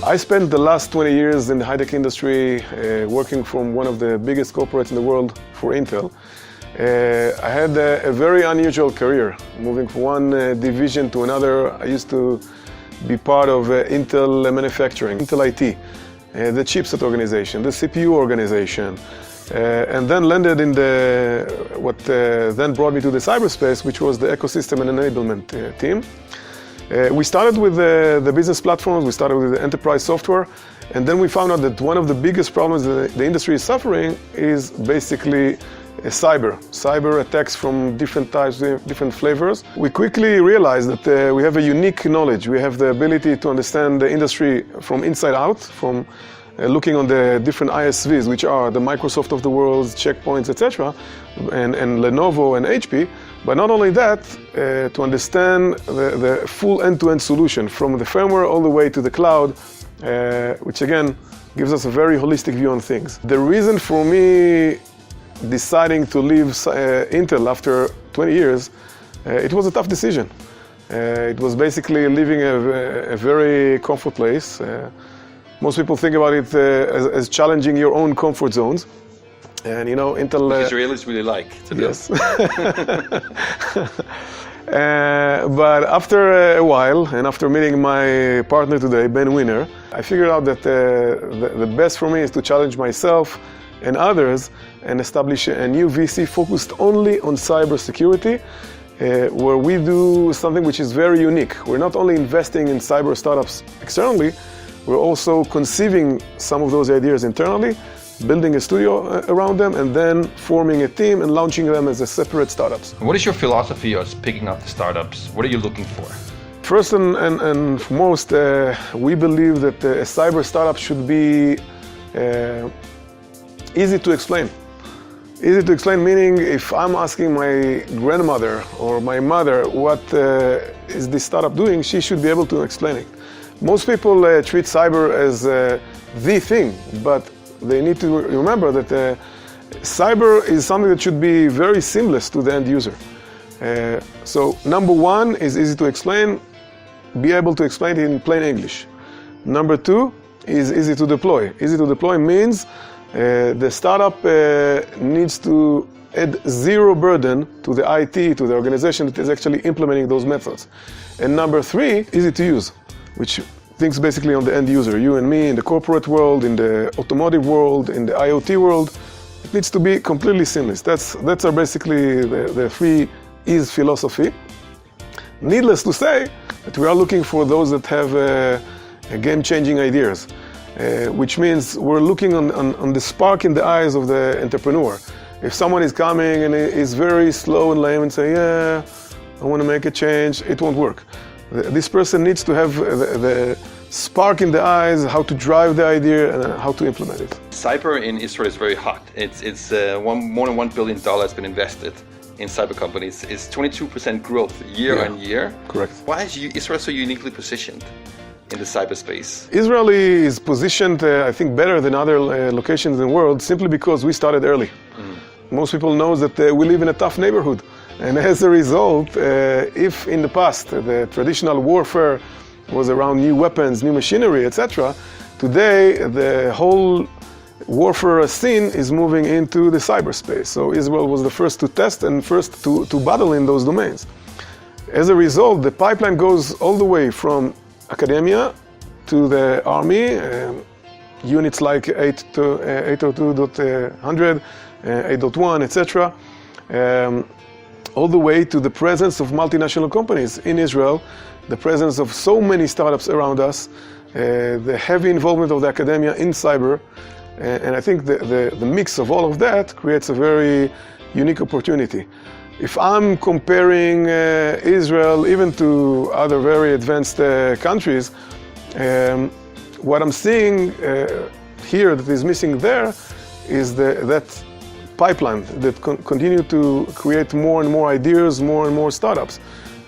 I spent the last 20 years in the high-tech industry working from one of the biggest corporates in the world for Intel. I had a very unusual career, moving from one division to another. I used to be part of Intel manufacturing, Intel IT, the chipset organization, the CPU organization, and then landed in what then brought me to the cyberspace, which was the ecosystem and enablement team. We started with the business platforms, we started with the enterprise software, and then we found out that one of the biggest problems that the industry is suffering is basically cyber attacks from different types, different flavors. We quickly realized that we have a unique knowledge. We have the ability to understand the industry from inside out, from looking on the different ISVs, which are the Microsoft of the world, Checkpoints, etc., and Lenovo and HP. But not only that, to understand the full end-to-end solution from the firmware all the way to the cloud, which again gives us a very holistic view on things. The reason for me deciding to leave Intel after 20 years, it was a tough decision. It was basically leaving a very comfort place. Most people think about it as challenging your own comfort zones. And you know, Intel... Which Israelis really like to do. Yes. But after a while, and after meeting my partner today, Ben Winner, I figured out that the best for me is to challenge myself and others and establish a new VC focused only on cybersecurity, where we do something which is very unique. We're not only investing in cyber startups externally, we're also conceiving some of those ideas internally, building a studio around them, and then forming a team and launching them as a separate startups. What is your philosophy of picking up the startups? What are you looking for? First and foremost, we believe that a cyber startup should be easy to explain. Easy to explain meaning if I'm asking my grandmother or my mother what is this startup doing, she should be able to explain it. Most people treat cyber as the thing, but they need to remember that cyber is something that should be very seamless to the end user. So number one is easy to explain, be able to explain it in plain English. Number two is easy to deploy. Easy to deploy means the startup needs to add zero burden to the IT, to the organization that is actually implementing those methods. And number three, easy to use, which thinks basically on the end user, you and me, in the corporate world, in the automotive world, in the IoT world. It needs to be completely seamless. That's basically the three E's philosophy. Needless to say that we are looking for those that have game-changing ideas, which means we're looking on the spark in the eyes of the entrepreneur. If someone is coming and is very slow and lame and say, yeah, I want to make a change, it won't work. This person needs to have the spark in the eyes, how to drive the idea and how to implement it. Cyber in Israel is very hot. It's more than $1 billion has been invested in cyber companies. It's 22% growth year on year. Correct. Why is Israel so uniquely positioned in the cyberspace? Israel is positioned, I think, better than other locations in the world simply because we started early. Most people know that we live in a tough neighborhood. And as a result, if in the past the traditional warfare was around new weapons, new machinery, etc., today the whole warfare scene is moving into the cyberspace. So Israel was the first to test and first to battle in those domains. As a result, the pipeline goes all the way from academia to the army, units like 802.100, 8.1, etc., all the way to the presence of multinational companies in Israel, the presence of so many startups around us, the heavy involvement of the academia in cyber, and I think the mix of all of that creates a very unique opportunity. If I'm comparing Israel even to other very advanced countries, what I'm seeing here that is missing there is that pipeline that continue to create more and more ideas, more and more startups.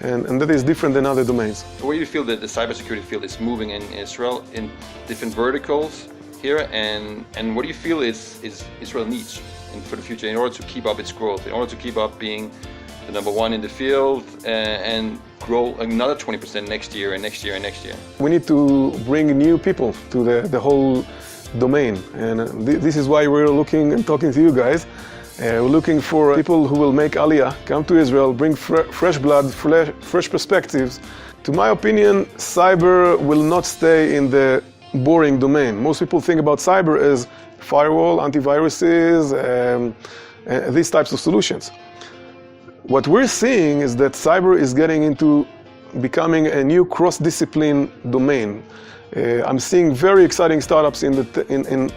And that is different than other domains. Where do you feel that the cybersecurity field is moving in Israel in different verticals here? And what do you feel is Israel needs for the future in order to keep up its growth, in order to keep up being the number one in the field, and grow another 20% next year and next year and next year. We need to bring new people to the whole domain, and this is why we're looking and talking to you guys. We're looking for people who will make Aliyah, come to Israel, bring fresh blood, fresh perspectives. To my opinion, cyber will not stay in the boring domain. Most people think about cyber as firewall, antiviruses, these types of solutions. What we're seeing is that cyber is getting into becoming a new cross-discipline domain. I'm seeing very exciting startups in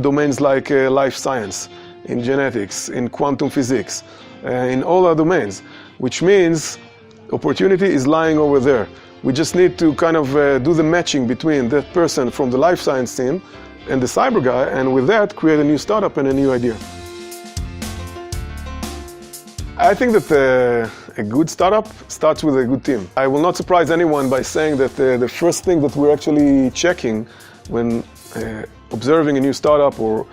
domains like life science, in genetics, in quantum physics, in all our domains, which means opportunity is lying over there. We just need to kind of do the matching between that person from the life science team and the cyber guy, and with that create a new startup and a new idea. I think that a good startup starts with a good team. I will not surprise anyone by saying that the first thing that we're actually checking when observing a new startup or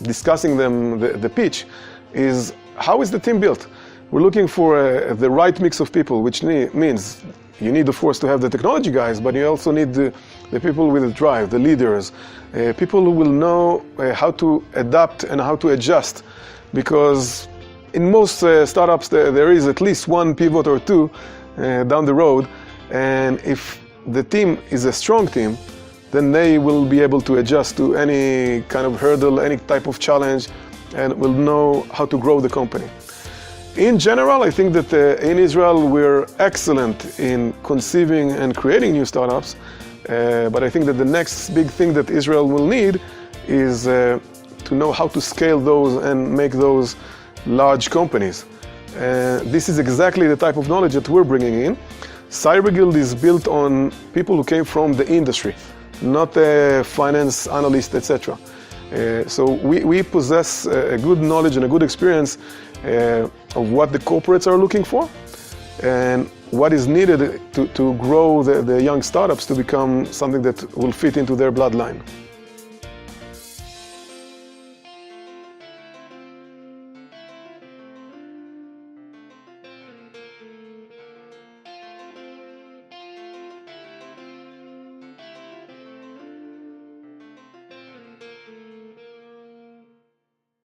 discussing the pitch is how is the team built. We're looking for the right mix of people, which means you need, of course, to have the technology guys, but you also need the people with the drive, the leaders, people who will know how to adapt and how to adjust. Because in most startups, there is at least one pivot or two down the road, and if the team is a strong team, then they will be able to adjust to any kind of hurdle, any type of challenge, and will know how to grow the company. In general, I think that in Israel we're excellent in conceiving and creating new startups, but I think that the next big thing that Israel will need is to know how to scale those and make those large companies. This is exactly the type of knowledge that we're bringing in. CyberGuild is built on people who came from the industry, not finance analysts, etc. So we possess a good knowledge and a good experience of what the corporates are looking for and what is needed to grow the young startups to become something that will fit into their bloodline.